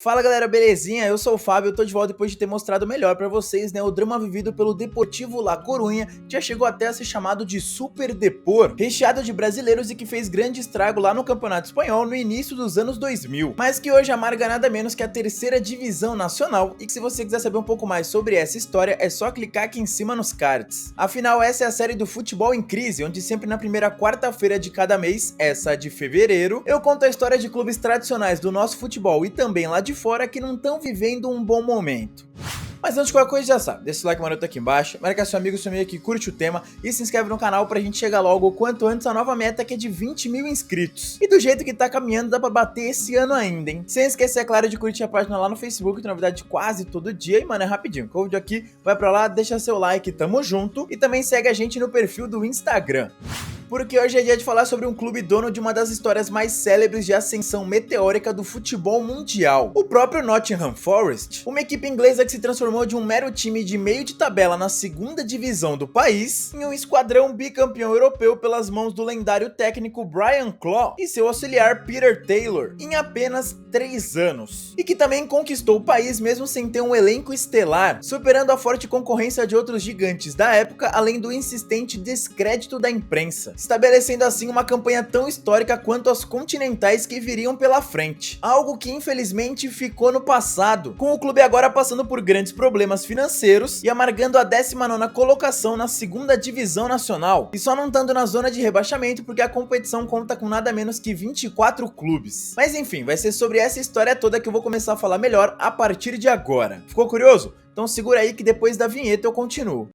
Fala galera, belezinha? Eu sou o Fábio, eu tô de volta depois de ter mostrado melhor pra vocês, né, o drama vivido pelo Deportivo La Coruña, que já chegou até a ser chamado de Super Depor, recheado de brasileiros e que fez grande estrago lá no Campeonato Espanhol no início dos anos 2000, mas que hoje amarga nada menos que a terceira divisão nacional, e que se você quiser saber um pouco mais sobre essa história, é só clicar aqui em cima nos cards. Afinal, essa é a série do Futebol em Crise, onde sempre na primeira quarta-feira de cada mês, essa de fevereiro, eu conto a história de clubes tradicionais do nosso futebol e também lá de fora que não estão vivendo um bom momento. Mas antes de qualquer coisa já sabe, deixa o like maroto aqui embaixo, marca seu amigo, sua amiga que curte o tema e se inscreve no canal pra gente chegar logo o quanto antes a nova meta que é de 20 mil inscritos. E do jeito que tá caminhando dá pra bater esse ano ainda, hein? Sem esquecer, é claro, de curtir a página lá no Facebook, tem novidade quase todo dia e mano, é rapidinho, o vídeo aqui, vai pra lá, deixa seu like, tamo junto e também segue a gente no perfil do Instagram. Porque hoje é dia de falar sobre um clube dono de uma das histórias mais célebres de ascensão meteórica do futebol mundial, o próprio Nottingham Forest, uma equipe inglesa que se transformou de um mero time de meio de tabela na segunda divisão do país em um esquadrão bicampeão europeu pelas mãos do lendário técnico Brian Clough e seu auxiliar Peter Taylor em apenas 3 anos, e que também conquistou o país mesmo sem ter um elenco estelar, superando a forte concorrência de outros gigantes da época, além do insistente descrédito da imprensa, estabelecendo assim uma campanha tão histórica quanto as continentais que viriam pela frente, algo que infelizmente ficou no passado, com o clube agora passando por grandes problemas financeiros e amargando a 19ª colocação na segunda divisão nacional, e só não estando na zona de rebaixamento porque a competição conta com nada menos que 24 clubes. Mas enfim, vai ser sobre essa história toda que eu vou começar a falar melhor a partir de agora. Ficou curioso? Então segura aí que depois da vinheta eu continuo.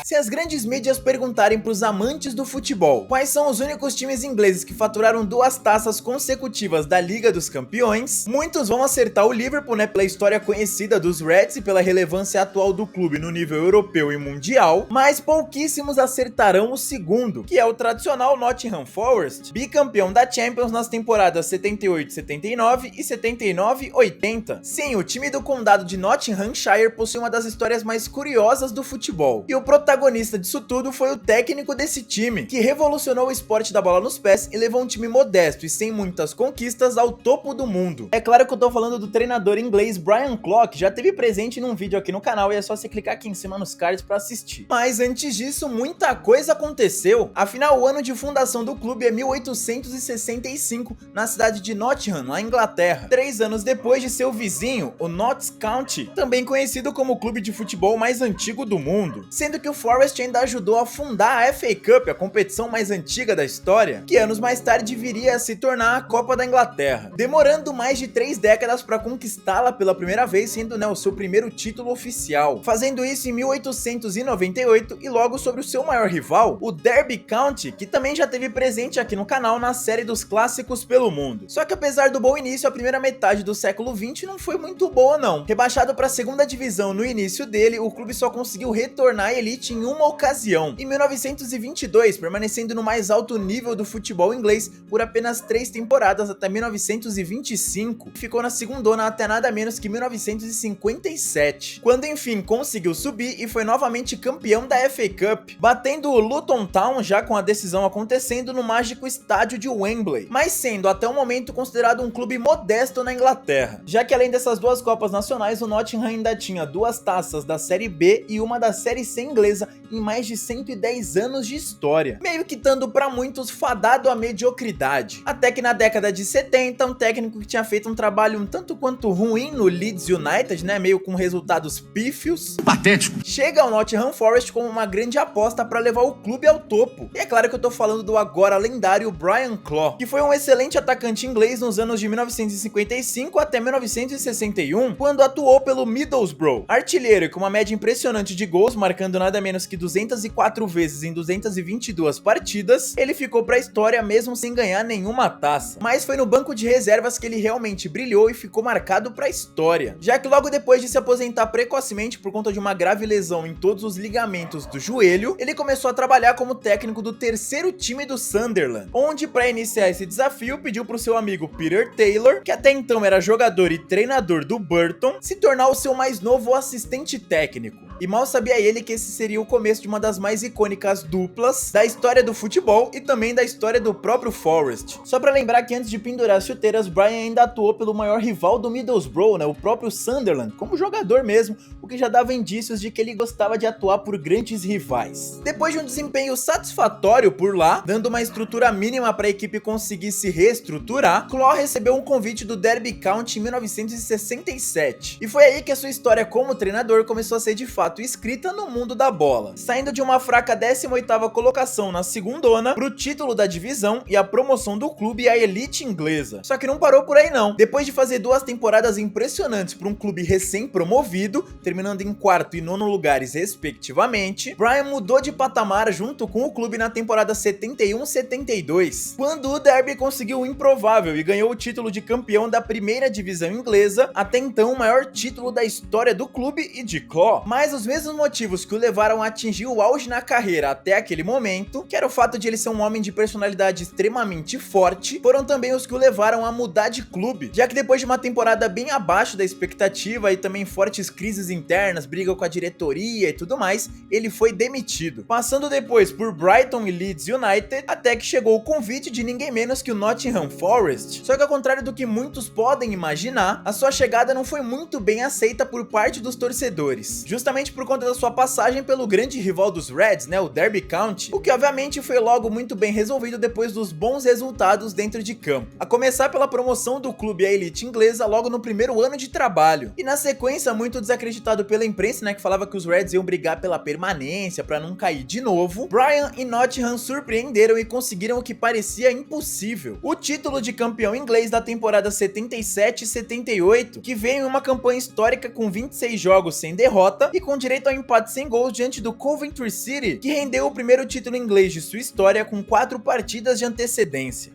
Se as grandes mídias perguntarem para os amantes do futebol quais são os únicos times ingleses que faturaram 2 taças consecutivas da Liga dos Campeões, muitos vão acertar o Liverpool, né, pela história conhecida dos Reds e pela relevância atual do clube no nível europeu e mundial, mas pouquíssimos acertarão o segundo, que é o tradicional Nottingham Forest, bicampeão da Champions nas temporadas 78-79 e 79-80. Sim, o time do condado de Nottinghamshire possui uma das histórias mais curiosas do futebol, e o protagonista disso tudo foi o técnico desse time, que revolucionou o esporte da bola nos pés e levou um time modesto e sem muitas conquistas ao topo do mundo. É claro que eu tô falando do treinador inglês Brian Clough, que já esteve presente num vídeo aqui no canal e é só você clicar aqui em cima nos cards pra assistir. Mas antes disso, muita coisa aconteceu. Afinal, o ano de fundação do clube é 1865, na cidade de Nottingham, na Inglaterra. 3 anos depois de seu vizinho, o Notts County, também conhecido como o clube de futebol mais antigo do mundo, sendo que o Forest ainda ajudou a fundar a FA Cup, a competição mais antiga da história, que anos mais tarde viria a se tornar a Copa da Inglaterra, demorando mais de 3 décadas para conquistá-la pela primeira vez, sendo, né, o seu primeiro título oficial, fazendo isso em 1898 e logo sobre o seu maior rival, o Derby County, que também já teve presente aqui no canal na série dos clássicos pelo mundo. Só que apesar do bom início, a primeira metade do século XX não foi muito boa não. Rebaixado para a segunda divisão no início dele, o clube só conseguiu retornar à elite em uma ocasião, em 1922, permanecendo no mais alto nível do futebol inglês por apenas 3 temporadas até 1925, e ficou na segundona até nada menos que 1957, quando enfim conseguiu subir e foi novamente campeão da FA Cup, batendo o Luton Town já com a decisão acontecendo no mágico estádio de Wembley, mas sendo até o momento considerado um clube modesto na Inglaterra, já que além dessas 2 Copas Nacionais, o Nottingham ainda tinha 2 taças da Série B e uma da Série C inglesa em mais de 110 anos de história, meio que estando para muitos fadado à mediocridade. Até que na década de 70, um técnico que tinha feito um trabalho um tanto quanto ruim no Leeds United, né, meio com resultados pífios, patético, chega ao Nottingham Forest como uma grande aposta para levar o clube ao topo. E é claro que eu tô falando do agora lendário Brian Clough, que foi um excelente atacante inglês nos anos de 1955 até 1961, quando atuou pelo Middlesbrough, artilheiro com uma média impressionante de gols, marcando nada menos que 204 vezes em 222 partidas, ele ficou pra história mesmo sem ganhar nenhuma taça. Mas foi no banco de reservas que ele realmente brilhou e ficou marcado pra história, já que logo depois de se aposentar precocemente por conta de uma grave lesão em todos os ligamentos do joelho, ele começou a trabalhar como técnico do 3º time do Sunderland, onde para iniciar esse desafio pediu pro seu amigo Peter Taylor, que até então era jogador e treinador do Burton, se tornar o seu mais novo assistente técnico. E mal sabia ele que esse seria o começo de uma das mais icônicas duplas da história do futebol e também da história do próprio Forest. Só pra lembrar que antes de pendurar as chuteiras, Brian ainda atuou pelo maior rival do Middlesbrough, né, o próprio Sunderland, como jogador mesmo, o que já dava indícios de que ele gostava de atuar por grandes rivais. Depois de um desempenho satisfatório por lá, dando uma estrutura mínima para a equipe conseguir se reestruturar, Claw recebeu um convite do Derby County em 1967. E foi aí que a sua história como treinador começou a ser de fato escrita no mundo da bola, saindo de uma fraca 18ª colocação na segundona pro título da divisão e a promoção do clube à elite inglesa. Só que não parou por aí não. Depois de fazer 2 temporadas impressionantes para um clube recém-promovido, terminando em 4º e 9º lugares respectivamente, Brian mudou de patamar junto com o clube na temporada 71-72, quando o Derby conseguiu o improvável e ganhou o título de campeão da primeira divisão inglesa, até então o maior título da história do clube e de Claw. Mas os mesmos motivos que o levaram a atingir o auge na carreira até aquele momento, que era o fato de ele ser um homem de personalidade extremamente forte, foram também os que o levaram a mudar de clube, já que depois de uma temporada bem abaixo da expectativa e também fortes crises internas, briga com a diretoria e tudo mais, ele foi demitido, passando depois por Brighton e Leeds United, até que chegou o convite de ninguém menos que o Nottingham Forest. Só que ao contrário do que muitos podem imaginar, a sua chegada não foi muito bem aceita por parte dos torcedores, justamente por conta da sua passagem pelo grande rival dos Reds, né, o Derby County, o que obviamente foi logo muito bem resolvido depois dos bons resultados dentro de campo, a começar pela promoção do clube à elite inglesa logo no primeiro ano de trabalho, e na sequência muito desacreditado pela imprensa, né, que falava que os Reds iam brigar pela permanência para não cair de novo, Brian e Nottingham surpreenderam e conseguiram o que parecia impossível, o título de campeão inglês da temporada 77-78, que veio em uma campanha histórica com 26 jogos sem derrota e com direito ao empate sem gols diante do Coventry City, que rendeu o primeiro título inglês de sua história com 4 partidas de antecedência.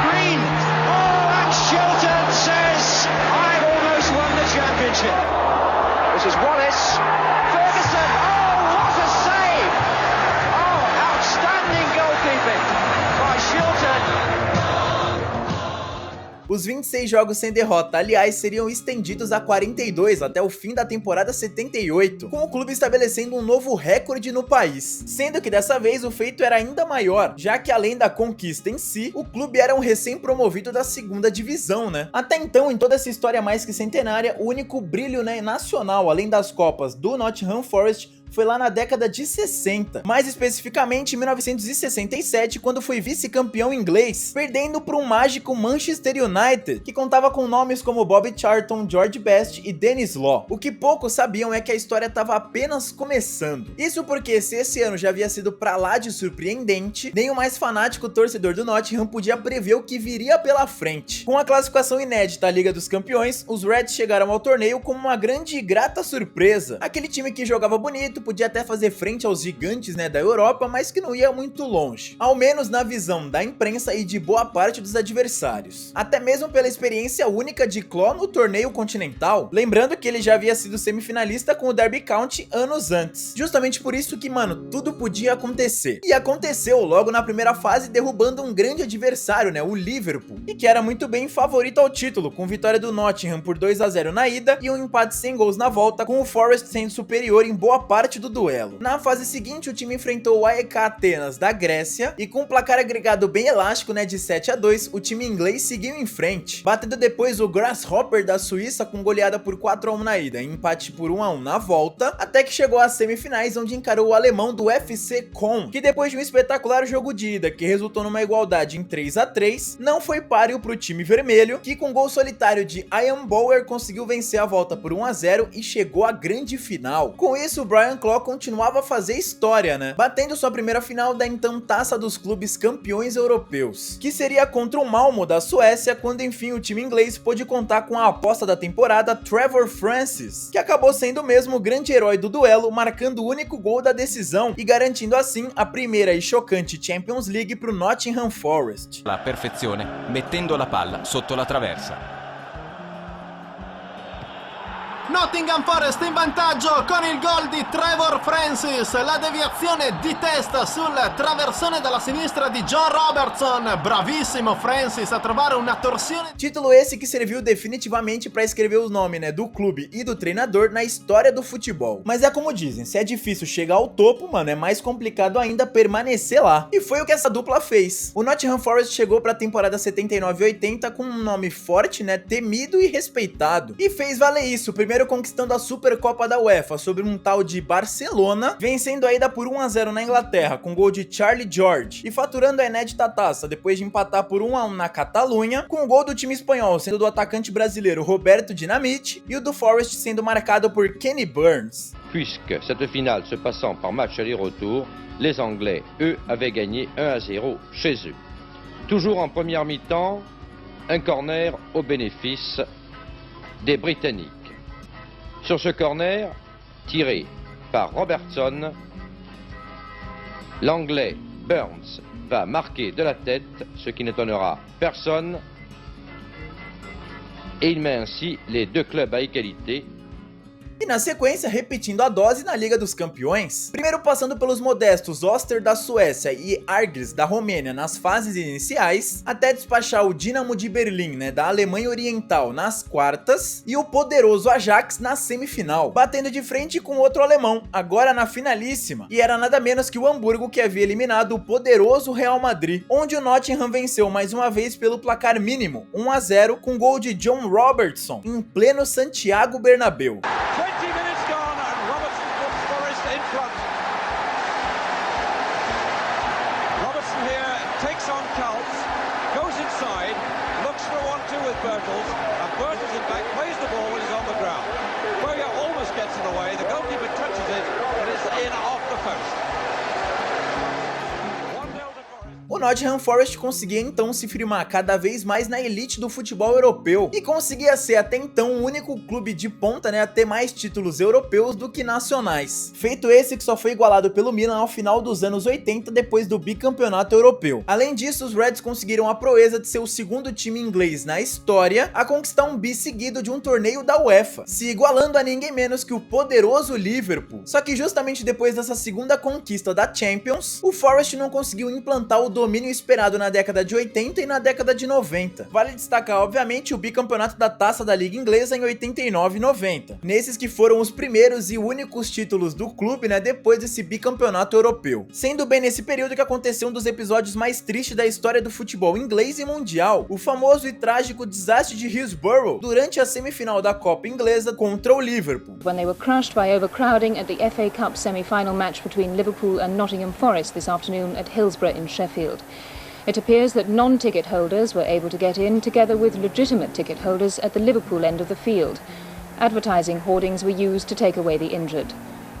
Green. Oh, and Shilton says, I've almost won the championship. This is Wallace. Ferguson. Oh, what a save. Oh, outstanding goalkeeping by Shilton. Os 26 jogos sem derrota, aliás, seriam estendidos a 42 até o fim da temporada 78, com o clube estabelecendo um novo recorde no país, sendo que dessa vez o feito era ainda maior, já que além da conquista em si, o clube era um recém-promovido da segunda divisão, né? Até então, em toda essa história mais que centenária, o único brilho, né, nacional, além das copas do Nottingham Forest, foi lá na década de 60, mais especificamente em 1967, quando foi vice-campeão inglês, perdendo para um mágico Manchester United, que contava com nomes como Bobby Charlton, George Best e Dennis Law. O que poucos sabiam é que a história estava apenas começando. Isso porque se esse ano já havia sido pra lá de surpreendente, nem o mais fanático torcedor do Nottingham podia prever o que viria pela frente. Com a classificação inédita à Liga dos Campeões, os Reds chegaram ao torneio como uma grande e grata surpresa. Aquele time que jogava bonito, podia até fazer frente aos gigantes, né, da Europa, mas que não ia muito longe, ao menos na visão da imprensa e de boa parte dos adversários, até mesmo pela experiência única de Claw no torneio continental, lembrando que ele já havia sido semifinalista com o Derby County anos antes, justamente por isso que, mano, tudo podia acontecer, e aconteceu logo na primeira fase, derrubando um grande adversário, né, o Liverpool, e que era muito bem favorito ao título, com vitória do Nottingham por 2-0 na ida e um empate sem gols na volta, com o Forest sendo superior em boa parte do duelo. Na fase seguinte, o time enfrentou o AEK Atenas da Grécia e com um placar agregado bem elástico, né, de 7-2, o time inglês seguiu em frente, batendo depois o Grasshopper da Suíça com goleada por 4-1 na ida e empate por 1-1 na volta, até que chegou às semifinais, onde encarou o alemão do FC Köln, que depois de um espetacular jogo de ida que resultou numa igualdade em 3-3, não foi páreo para o time vermelho, que com gol solitário de Ian Bower conseguiu vencer a volta por 1-0 e chegou à grande final. Com isso, o Brian Claw continuava a fazer história, né? Batendo sua primeira final da então Taça dos Clubes Campeões Europeus, que seria contra o Malmo da Suécia, quando enfim o time inglês pôde contar com a aposta da temporada Trevor Francis, que acabou sendo mesmo o grande herói do duelo, marcando o único gol da decisão e garantindo assim a primeira e chocante Champions League para o Nottingham Forest. La perfezione, mettendo la palla sotto la traversa. Nottingham Forest in vantaggio con il gol di Trevor Francis, la deviazione di testa sul traversone dalla sinistra di John Robertson, bravissimo Francis a trovare una torsione. Título esse que serviu definitivamente para escrever o nome, né, do clube e do treinador na história do futebol. Mas é como dizem, se é difícil chegar ao topo, mano, é mais complicado ainda permanecer lá. E foi o que essa dupla fez. O Nottingham Forest chegou para a temporada 79-80 com um nome forte, né, temido e respeitado. E fez valer isso, primeiro conquistando a Supercopa da UEFA sobre um tal de Barcelona, vencendo a ida por 1-0 na Inglaterra com gol de Charlie George e faturando a inédita taça depois de empatar por 1-1 na Catalunha, com o gol do time espanhol sendo do atacante brasileiro Roberto Dinamite e o do Forest sendo marcado por Kenny Burns. Puisque cette finale se passant par match aller-retour, les Anglais, eux, avaient gagné 1-0 chez eux. Toujours en première mi-temps, un corner au bénéfice des Britanniques. Sur ce corner, tiré par Robertson, l'Anglais Burns va marquer de la tête, ce qui n'étonnera personne, et il met ainsi les deux clubs à égalité. E na sequência, repetindo a dose na Liga dos Campeões, primeiro passando pelos modestos Oster da Suécia e Argris da Romênia nas fases iniciais, até despachar o Dinamo de Berlim, né, da Alemanha Oriental nas quartas, e o poderoso Ajax na semifinal, batendo de frente com outro alemão, agora na finalíssima, e era nada menos que o Hamburgo que havia eliminado o poderoso Real Madrid, onde o Nottingham venceu mais uma vez pelo placar mínimo, 1-0, com gol de John Robertson, em pleno Santiago Bernabéu. 20 minutes gone and Robertson puts Forest in front. Robertson here takes on Cults, goes inside, looks for 1-2 with Birtles, and Birtles in back plays the ball when he's on the ground. Berger almost gets in the way, the goalkeeper touches it, but it's in off the post. O Nottingham Forest conseguia então se firmar cada vez mais na elite do futebol europeu e conseguia ser até então o único clube de ponta, né, a ter mais títulos europeus do que nacionais. Feito esse que só foi igualado pelo Milan ao final dos anos 80 depois do bicampeonato europeu. Além disso, os Reds conseguiram a proeza de ser o segundo time inglês na história a conquistar um bi seguido de um torneio da UEFA, se igualando a ninguém menos que o poderoso Liverpool. Só que justamente depois dessa segunda conquista da Champions, o Forest não conseguiu implantar o domínio esperado na década de 80 e na década de 90. Vale destacar, obviamente, o bicampeonato da Taça da Liga Inglesa em 89 e 90. Nesses que foram os primeiros e únicos títulos do clube, né, depois desse bicampeonato europeu. Sendo bem nesse período que aconteceu um dos episódios mais tristes da história do futebol inglês e mundial, o famoso e trágico desastre de Hillsborough durante a semifinal da Copa Inglesa contra o Liverpool. When they were crushed by overcrowding at the FA Cup semi-final match between Liverpool and Nottingham Forest this afternoon at Hillsborough in Sheffield. It appears that non-ticket holders were able to get in together with legitimate ticket holders at the Liverpool end of the field. Advertising hoardings were used to take away the injured.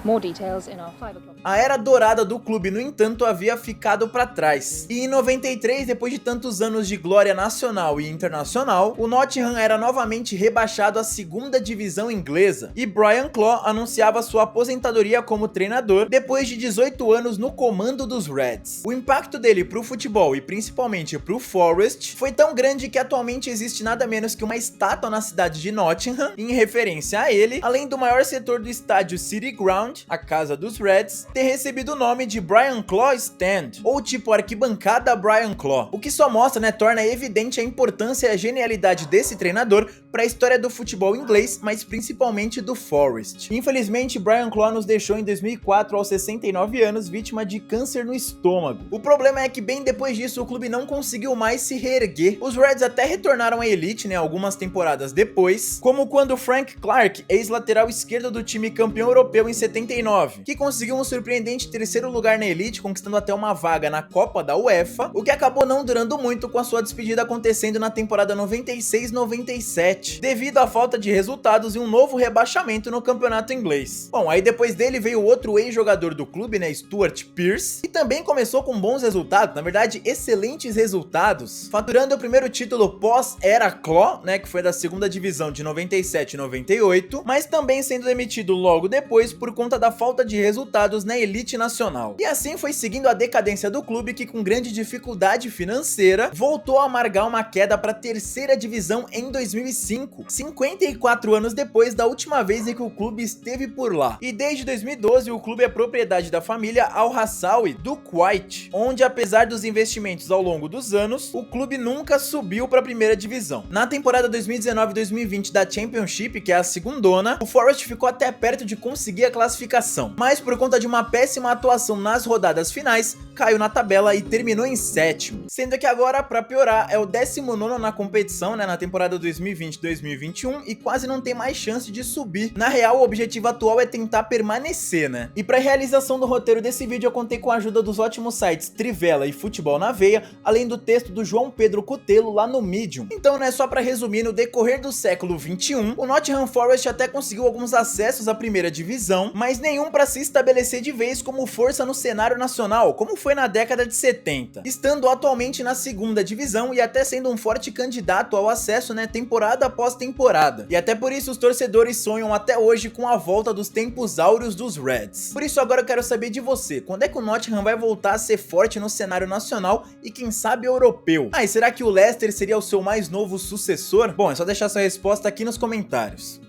More details in our 5 o'clock. A era dourada do clube, no entanto, havia ficado para trás. E em 93, depois de tantos anos de glória nacional e internacional, o Nottingham era novamente rebaixado à segunda divisão inglesa e Brian Clough anunciava sua aposentadoria como treinador depois de 18 anos no comando dos Reds. O impacto dele pro futebol e principalmente pro Forest foi tão grande que atualmente existe nada menos que uma estátua na cidade de Nottingham em referência a ele, além do maior setor do estádio City Ground, a casa dos Reds, ter recebido o nome de Brian Clough Stand, ou tipo arquibancada Brian Clough, o que só mostra, né, torna evidente a importância e a genialidade desse treinador para a história do futebol inglês, mas principalmente do Forest. Infelizmente, Brian Clough nos deixou em 2004 aos 69 anos, vítima de câncer no estômago. O problema é que bem depois disso o clube não conseguiu mais se reerguer. Os Reds até retornaram à elite, né, algumas temporadas depois, como quando Frank Clark, ex-lateral esquerdo do time campeão europeu em 79, que conseguiu um surpreendente terceiro lugar na elite, conquistando até uma vaga na Copa da UEFA, o que acabou não durando muito, com a sua despedida acontecendo na temporada 96-97, devido à falta de resultados e um novo rebaixamento no campeonato inglês. Bom, aí depois dele veio outro ex-jogador do clube, né, Stuart Pearce, que também começou com bons resultados, na verdade excelentes resultados, faturando o primeiro título pós-era Clough, né, que foi da segunda divisão de 97 e 98, mas também sendo demitido logo depois por conta conta da falta de resultados na elite nacional. E assim foi seguindo a decadência do clube, que com grande dificuldade financeira voltou a amargar uma queda para a terceira divisão em 2005, 54 anos depois da última vez em que o clube esteve por lá. E desde 2012 o clube é propriedade da família Al-Hassawi do Kuwait, onde apesar dos investimentos ao longo dos anos, o clube nunca subiu para a primeira divisão. Na temporada 2019-2020 da Championship, que é a segundona, o Forest ficou até perto de conseguir a classificação, mas por conta de uma péssima atuação nas rodadas finais, caiu na tabela e terminou em sétimo. Sendo que agora, para piorar, é o 19º na competição, né, na temporada 2020-2021, e quase não tem mais chance de subir. Na real, o objetivo atual é tentar permanecer, né? E para a realização do roteiro desse vídeo, eu contei com a ajuda dos ótimos sites Trivela e Futebol na Veia, além do texto do João Pedro Cutelo lá no Medium. Então, né, só para resumir, no decorrer do século 21, o Nottingham Forest até conseguiu alguns acessos à primeira divisão, mas nenhum para se estabelecer de vez como força no cenário nacional, como foi na década de 70, estando atualmente na segunda divisão e até sendo um forte candidato ao acesso, né, temporada após temporada. E até por isso os torcedores sonham até hoje com a volta dos tempos áureos dos Reds. Por isso agora eu quero saber de você, quando é que o Nottingham vai voltar a ser forte no cenário nacional e quem sabe europeu? Ah, e será que o Leicester seria o seu mais novo sucessor? Bom, é só deixar sua resposta aqui nos comentários.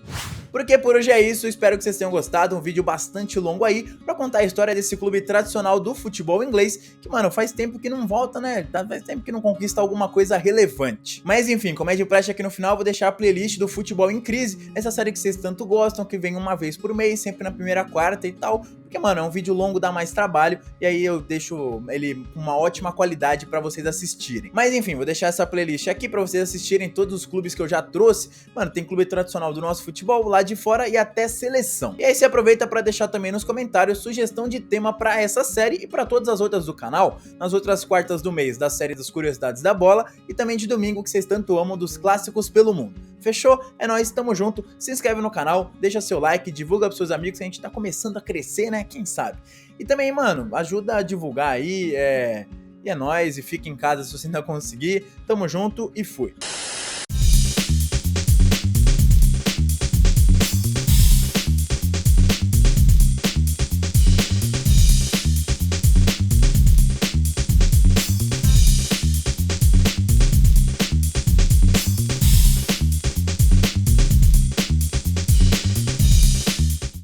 Porque por hoje é isso, espero que vocês tenham gostado, um vídeo bastante longo aí, pra contar a história desse clube tradicional do futebol inglês, que mano, faz tempo que não volta, né, faz tempo que não conquista alguma coisa relevante. Mas enfim, como é de praxe aqui no final, vou deixar a playlist do Futebol em Crise, essa série que vocês tanto gostam, que vem uma vez por mês, sempre na primeira quarta e tal, porque mano, é um vídeo longo, dá mais trabalho, e aí eu deixo ele com uma ótima qualidade pra vocês assistirem. Mas enfim, vou deixar essa playlist aqui pra vocês assistirem todos os clubes que eu já trouxe, mano, tem clube tradicional do nosso futebol, lá de fora e até seleção. E aí você aproveita para deixar também nos comentários sugestão de tema para essa série e para todas as outras do canal, nas outras quartas do mês da série das curiosidades da bola e também de domingo que vocês tanto amam dos clássicos pelo mundo. Fechou? É nóis, tamo junto, se inscreve no canal, deixa seu like, divulga pros seus amigos, a gente tá começando a crescer, né, quem sabe. E também, mano, ajuda a divulgar aí, e é nóis, e fica em casa se você ainda conseguir, tamo junto e fui.